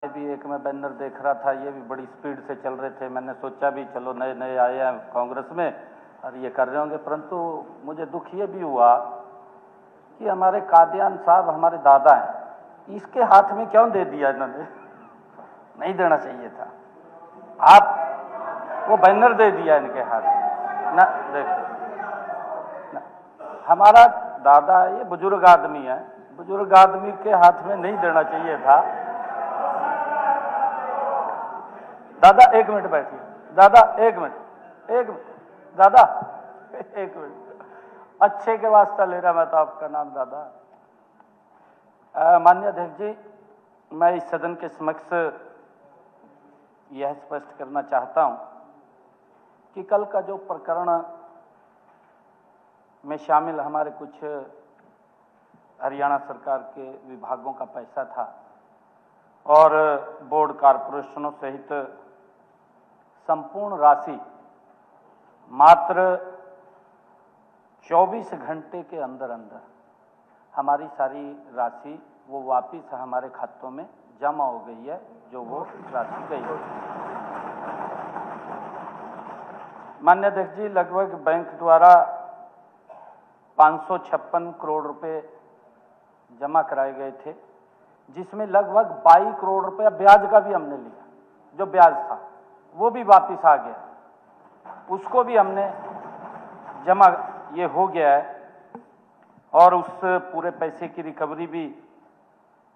भी एक मैं बैनर देख रहा था, ये भी बड़ी स्पीड से चल रहे थे। मैंने सोचा भी चलो नए नए आए हैं कांग्रेस में और ये कर रहे होंगे, परंतु मुझे दुख ये भी हुआ कि हमारे कादियान साहब हमारे दादा हैं, इसके हाथ में क्यों दे दिया इन्होंने? नहीं देना चाहिए था। आप वो बैनर दे दिया इनके हाथ में ना। देखो ना, हमारा दादा ये बुजुर्ग आदमी है, बुजुर्ग आदमी के हाथ में नहीं देना चाहिए था। दादा एक मिनट बैठिए, दादा एक मिनट दादा एक मिनट, अच्छे के वास्ता ले रहा मैं तो आपका नाम दादा। माननीय अध्यक्ष जी, मैं इस सदन के समक्ष यह स्पष्ट करना चाहता हूं कि कल का जो प्रकरण में शामिल हमारे कुछ हरियाणा सरकार के विभागों का पैसा था और बोर्ड कॉरपोरेशनों सहित संपूर्ण राशि मात्र 24 घंटे के अंदर अंदर हमारी सारी राशि वो वापिस हमारे खातों में जमा हो गई है, जो वो राशि गई है। माननीय अध्यक्ष जी, लगभग बैंक द्वारा 556 करोड़ रुपए जमा कराए गए थे, जिसमें लगभग 22 करोड़ रुपया ब्याज का भी हमने लिया। जो ब्याज था वो भी वापिस आ गया, उसको भी हमने जमा, ये हो गया है। और उस पूरे पैसे की रिकवरी भी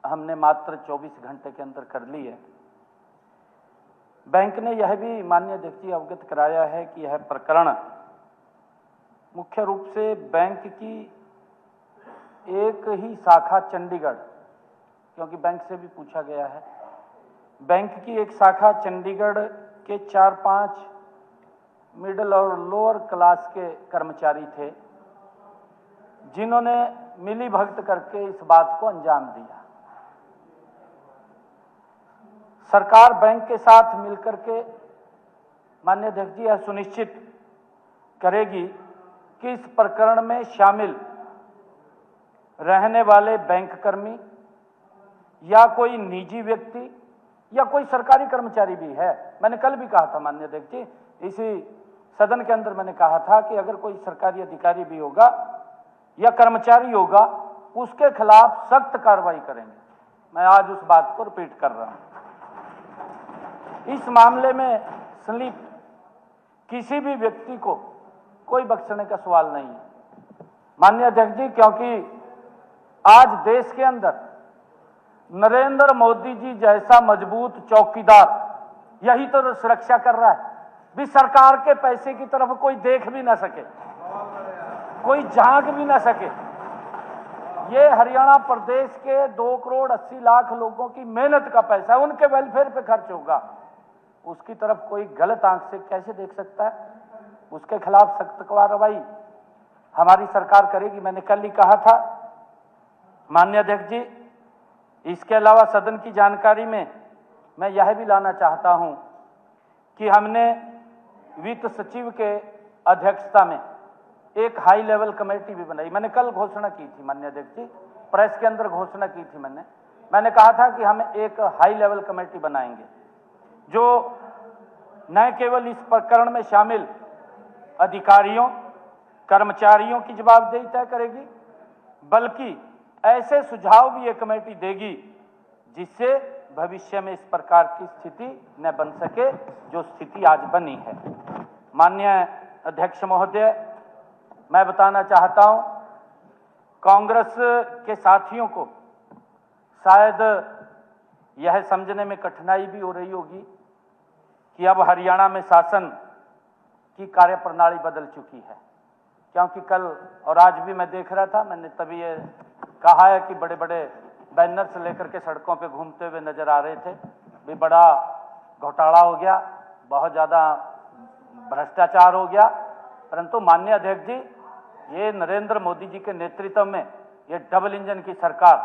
हमने मात्र 24 घंटे के अंदर कर ली है। बैंक ने यह भी माननीय अध्यक्ष जी अवगत कराया है कि यह प्रकरण मुख्य रूप से बैंक की एक ही शाखा चंडीगढ़, क्योंकि बैंक से भी पूछा गया है, बैंक की एक शाखा चंडीगढ़ के 4-5 मिडिल और लोअर क्लास के कर्मचारी थे, जिन्होंने मिली भगत करके इस बात को अंजाम दिया। सरकार बैंक के साथ मिलकर के माननीय अध्यक्ष जी यह सुनिश्चित करेगी कि इस प्रकरण में शामिल रहने वाले बैंक कर्मी या कोई निजी व्यक्ति या कोई सरकारी कर्मचारी भी है। मैंने कल भी कहा था माननीय अध्यक्ष जी, इसी सदन के अंदर मैंने कहा था कि अगर कोई सरकारी अधिकारी भी होगा या कर्मचारी होगा, उसके खिलाफ सख्त कार्रवाई करेंगे। मैं आज उस बात को रिपीट कर रहा हूं। इस मामले में संलिप्त किसी भी व्यक्ति को कोई बख्शने का सवाल नहीं है माननीय अध्यक्ष जी, क्योंकि आज देश के अंदर नरेंद्र मोदी जी जैसा मजबूत चौकीदार यही तो सुरक्षा कर रहा है भी सरकार के पैसे की तरफ कोई देख भी ना सके, कोई झांक भी ना सके। ये हरियाणा प्रदेश के 2 करोड़ 80 लाख लोगों की मेहनत का पैसा, उनके वेलफेयर पे खर्च होगा, उसकी तरफ कोई गलत आंख से कैसे देख सकता है? उसके खिलाफ सख्त कार्रवाई हमारी सरकार करेगी। मैंने कल ही कहा था माननीय अध्यक्ष जी। इसके अलावा सदन की जानकारी में मैं यह भी लाना चाहता हूं कि हमने वित्त सचिव के अध्यक्षता में एक हाई लेवल कमेटी भी बनाई। मैंने कल घोषणा की थी माननीय अध्यक्ष जी, प्रेस के अंदर घोषणा की थी मैंने कहा था कि हम एक हाई लेवल कमेटी बनाएंगे जो न केवल इस प्रकरण में शामिल अधिकारियों कर्मचारियों की जवाबदेही तय करेगी, बल्कि ऐसे सुझाव भी ये कमेटी देगी जिससे भविष्य में इस प्रकार की स्थिति न बन सके जो स्थिति आज बनी है। माननीय अध्यक्ष महोदय, मैं बताना चाहता हूं, कांग्रेस के साथियों को शायद यह समझने में कठिनाई भी हो रही होगी कि अब हरियाणा में शासन की कार्यप्रणाली बदल चुकी है, क्योंकि कल और आज भी मैं देख रहा था, मैंने तभी ये कहा है कि बड़े बड़े बैनर्स लेकर के सड़कों पे घूमते हुए नजर आ रहे थे भी बड़ा घोटाला हो गया, बहुत ज्यादा भ्रष्टाचार हो गया। परंतु माननीय अध्यक्ष जी, ये नरेंद्र मोदी जी के नेतृत्व में ये डबल इंजन की सरकार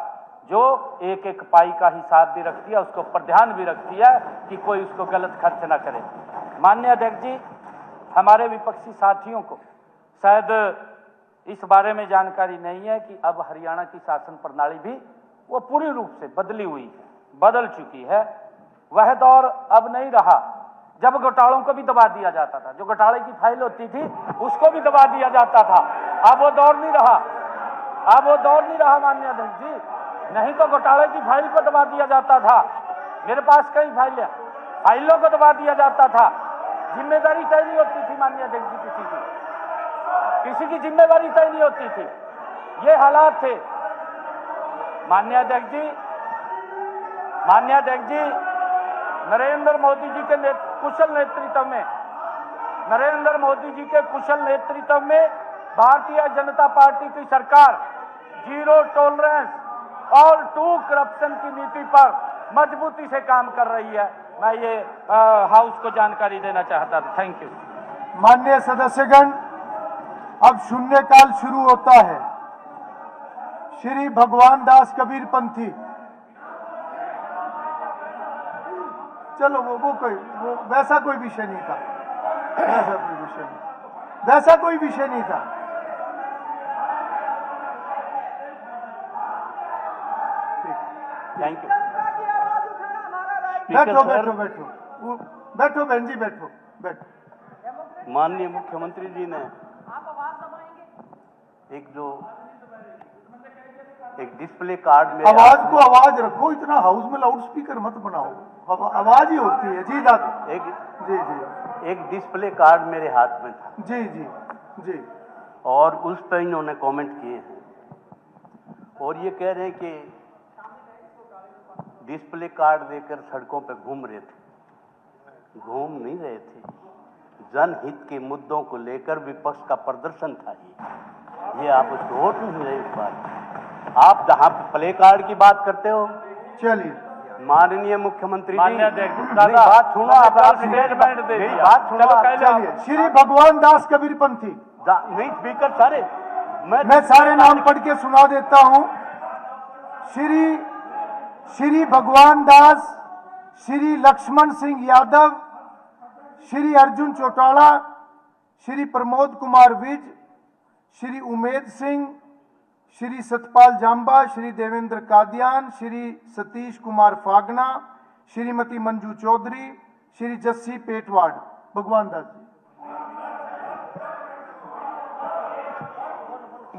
जो एक एक पाई का हिसाब भी रखती है, उसको पर ध्यान भी रखती है कि कोई उसको गलत खर्च ना करे। माननीय अध्यक्ष जी, हमारे विपक्षी साथियों को शायद इस बारे में जानकारी नहीं है कि अब हरियाणा की शासन प्रणाली भी वो पूरी रूप से बदली हुई है, बदल चुकी है। वह दौर अब नहीं रहा जब घोटालों को भी दबा दिया जाता था। जो घोटाले की फाइल होती थी उसको भी दबा दिया जाता था। अब वो दौर नहीं रहा, अब वो दौर नहीं रहा माननीय अध्यक्ष जी। नहीं तो घोटाले की फाइल को दबा दिया जाता था। मेरे पास कई फाइलें, फाइलों को दबा दिया जाता था। जिम्मेदारी तय नहीं होती थी माननीय अध्यक्ष जी, किसी की जिम्मेदारी तय नहीं होती थी। ये हालात थे माननीय अध्यक्ष जी। माननीय अध्यक्ष जी, नरेंद्र मोदी जी के कुशल नेतृत्व में, नरेंद्र मोदी जी के कुशल नेतृत्व में भारतीय जनता पार्टी की सरकार zero tolerance all to corruption की नीति पर मजबूती से काम कर रही है। मैं ये हाउस को जानकारी देना चाहता था। Thank you. माननीय सदस्यगण, अब शून्यकाल शुरू होता है। श्री भगवान दास कबीर पंथी, चलो वो वैसा कोई विषय नहीं था, वैसा कोई विषय नहीं था। Thank you. बैठो बैठो बैठो बैठो बहन जी, बैठो बैठो। माननीय मुख्यमंत्री जी ने एक डिस्प्ले कार्ड में आवाज को आवाज रखो, इतना हाउस में लाउड स्पीकर मत बनाओ, आवाज ही होती है जी। दादा जी जी, एक डिस्प्ले कार्ड मेरे हाथ में था जी जी जी, और उस पर इन्होंने कमेंट किए हैं और ये कह रहे हैं कि डिस्प्ले कार्ड देकर सड़कों पे घूम रहे थे। घूम नहीं रहे थे, जनहित के मुद्दों को लेकर विपक्ष का प्रदर्शन था। ये आप उसको वोट नहीं रहे इस बात। आप जहां प्ले कार्ड की बात करते हो, चलिए माननीय मुख्यमंत्री जी, बात सुनो, आप स्टेटमेंट दे दिया। बात सुनो। चलिए, श्री भगवान दास कबीर पंथी, नहीं स्पीकर सारे, मैं सारे नाम पढ़ के सुना देता हूं। श्री भगवान दास, श्री लक्ष्मण सिंह यादव, श्री अर्जुन चौटाला, श्री प्रमोद कुमार विज, श्री उमेद सिंह, श्री सतपाल जांबा, श्री देवेंद्र कादियान, श्री सतीश कुमार फागना, श्रीमती मंजू चौधरी, श्री जस्सी पेटवाड़। भगवान दास जी।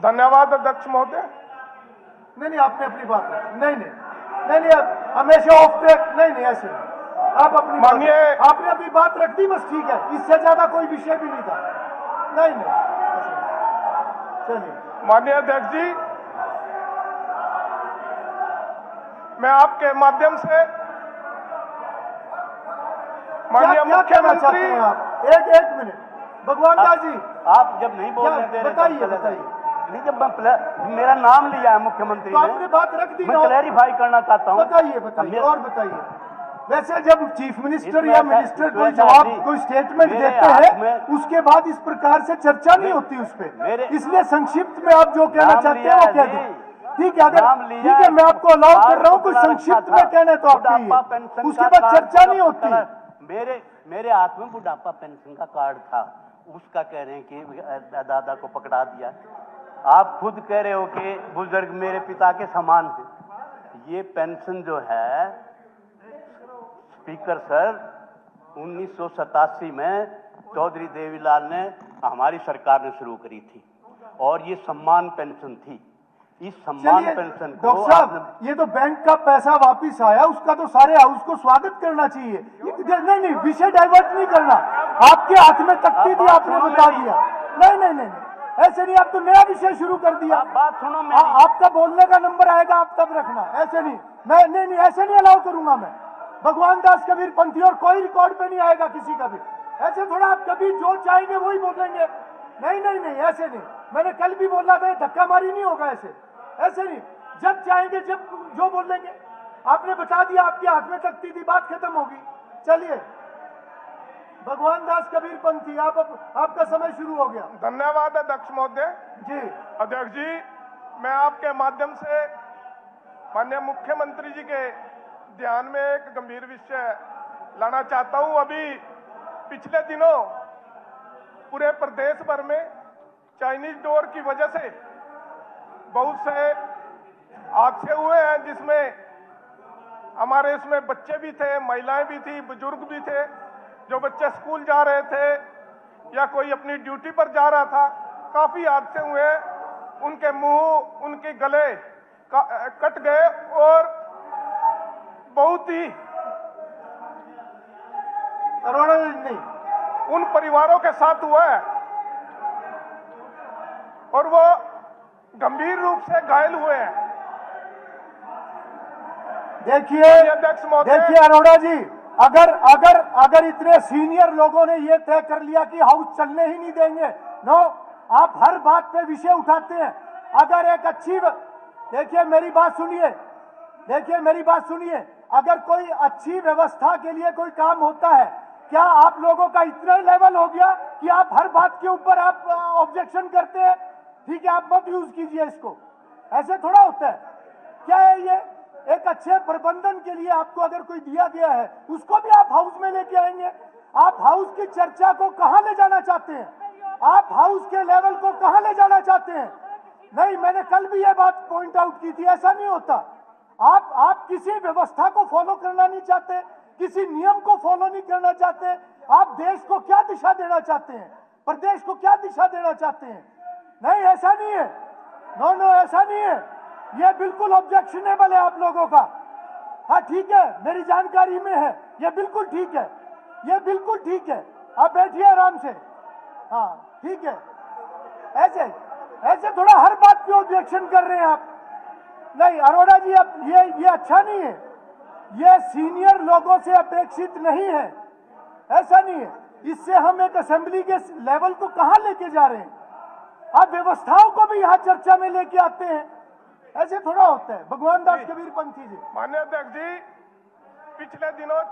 धन्यवाद अध्यक्ष महोदय। नहीं, आपने अपनी बात रखी। नहीं, आप हमेशा ऑफ ट्रैक नहीं, ऐसे आप अपनी मानिए, आपने अपनी बात रख दी, बस ठीक है। इससे ज्यादा कोई विषय भी नहीं था। नहीं, चलिए। माननीय अध्यक्ष जी, मैं आपके माध्यम से माननीय मुख्यमंत्री, एक मिनट भगवान दास जी, आप जब नहीं बोल रहे थे, बताइए। नहीं, जब मेरा नाम लिया है मुख्यमंत्री तो आपने बात रख दी, मैं क्लैरिफाई करना चाहता हूँ। बताइए और बताइए। वैसे जब चीफ मिनिस्टर या मिनिस्टर कोई जवाब, कोई स्टेटमेंट देते हैं, उसके बाद इस प्रकार से चर्चा नहीं होती उस पर। इसलिए संक्षिप्त में आप जो कहना चाहते हैं वो कह दें। ठीक है, ठीक है, मैं आपको अलाउ कर रहा हूँ। कुछ संक्षिप्त में कहना है तो आप कहिए, उसके बाद चर्चा नहीं होती। मेरे हाथ में बुढ़ापा पेंशन का कार्ड था, उसका कह रहे हैं कि दादा को पकड़ा दिया। आप खुद कह रहे हो कि बुजुर्ग मेरे पिता के समान है। ये पेंशन जो है स्पीकर सर, 1987 में चौधरी देवीलाल ने, हमारी सरकार ने शुरू करी थी और ये सम्मान पेंशन थी। इस सम्मान पेंशन को डॉक्टर साहब, ये तो बैंक का पैसा वापिस आया, उसका तो सारे हाउस को स्वागत करना चाहिए। नहीं, विषय डाइवर्ट नहीं करना। आपके हाथ में तख्ती थी, आपने बता दिया। नहीं, ऐसे नहीं, आप तो नया विषय शुरू कर दिया। बात सुनो, आपका बोलने का नंबर आएगा, आप तब रखना। ऐसे नहीं, मैं नहीं, ऐसे नहीं अलाउ करूंगा मैं। भगवान दास कबीर पंथी और कोई रिकॉर्ड पे नहीं आएगा किसी का भी। ऐसे थोड़ा आप कभी जो चाहेंगे वही बोलेंगे। नहीं, ऐसे नहीं। मैंने कल भी बोला था, धक्का मारी नहीं होगा ऐसे नहीं। जब चाहेंगे, जब जो बोलेंगे। आपने बता दिया, आपके हाथ में तख्ती थी, बात खत्म होगी। चलिए, भगवान दास कबीर पंथी, आपका समय शुरू हो गया। धन्यवाद अध्यक्ष महोदय जी। अध्यक्ष जी, मैं आपके माध्यम से माननीय मुख्यमंत्री जी के ध्यान में एक गंभीर विषय लाना चाहता हूं। अभी पिछले दिनों पूरे प्रदेश भर में चाइनीज डोर की वजह से बहुत से हादसे हुए हैं, जिसमें हमारे इसमें बच्चे भी थे, महिलाएं भी थी, बुजुर्ग भी थे। जो बच्चे स्कूल जा रहे थे या कोई अपनी ड्यूटी पर जा रहा था, काफी हादसे हुए। उनके मुंह, उनके गले कट गए और बहुत ही अरोड़ा जी नहीं, उन परिवारों के साथ हुआ है और वो गंभीर रूप से घायल हुए हैं। देखिए अध्यक्ष महोदय, देखिए अरोड़ा जी, अगर अगर अगर इतने सीनियर लोगों ने ये तय कर लिया कि हाउस चलने ही नहीं देंगे, नो, आप हर बात पे विषय उठाते हैं। अगर एक देखिए मेरी बात सुनिए, देखिए मेरी बात सुनिए, अगर कोई अच्छी व्यवस्था के लिए कोई काम होता है, क्या आप लोगों का इतना ही लेवल हो गया कि आप हर बात के ऊपर आप ऑब्जेक्शन करते हैं? ठीक है, आप मत यूज कीजिए इसको, ऐसे थोड़ा होता है। क्या है ये? एक अच्छे प्रबंधन के लिए आपको अगर कोई दिया गया है, उसको भी आप हाउस में लेके आएंगे। आप हाउस की चर्चा को कहां ले जाना चाहते हैं? आप हाउस के लेवल को कहां ले जाना चाहते हैं? नहीं, मैंने कल भी ये बात पॉइंट आउट की थी, ऐसा नहीं होता। आप किसी व्यवस्था को फॉलो करना नहीं चाहते, किसी नियम को फॉलो नहीं करना चाहते। आप देश को क्या दिशा देना चाहते हैं? प्रदेश को क्या दिशा देना चाहते हैं? नहीं, ऐसा नहीं है। नो नो, ऐसा नहीं है। ये बिल्कुल ऑब्जेक्शनेबल है आप लोगों का। हाँ ठीक है, मेरी जानकारी में है, ये बिल्कुल ठीक है, ये बिल्कुल ठीक है। आप बैठिए आराम से। हाँ ठीक है, ऐसे ऐसे थोड़ा हर बात पे ऑब्जेक्शन कर रहे हैं आप। नहीं अरोड़ा जी, अब ये अच्छा नहीं है, ये सीनियर लोगों से अपेक्षित नहीं है, ऐसा नहीं है। इससे हम एक असेंबली के लेवल को कहां लेके जा रहे हैं? आप व्यवस्थाओं को भी यहां चर्चा में लेके आते हैं, ऐसे थोड़ा होता है। भगवान दास कबीर पंथी जी। माननीय अध्यक्ष जी, पिछले दिनों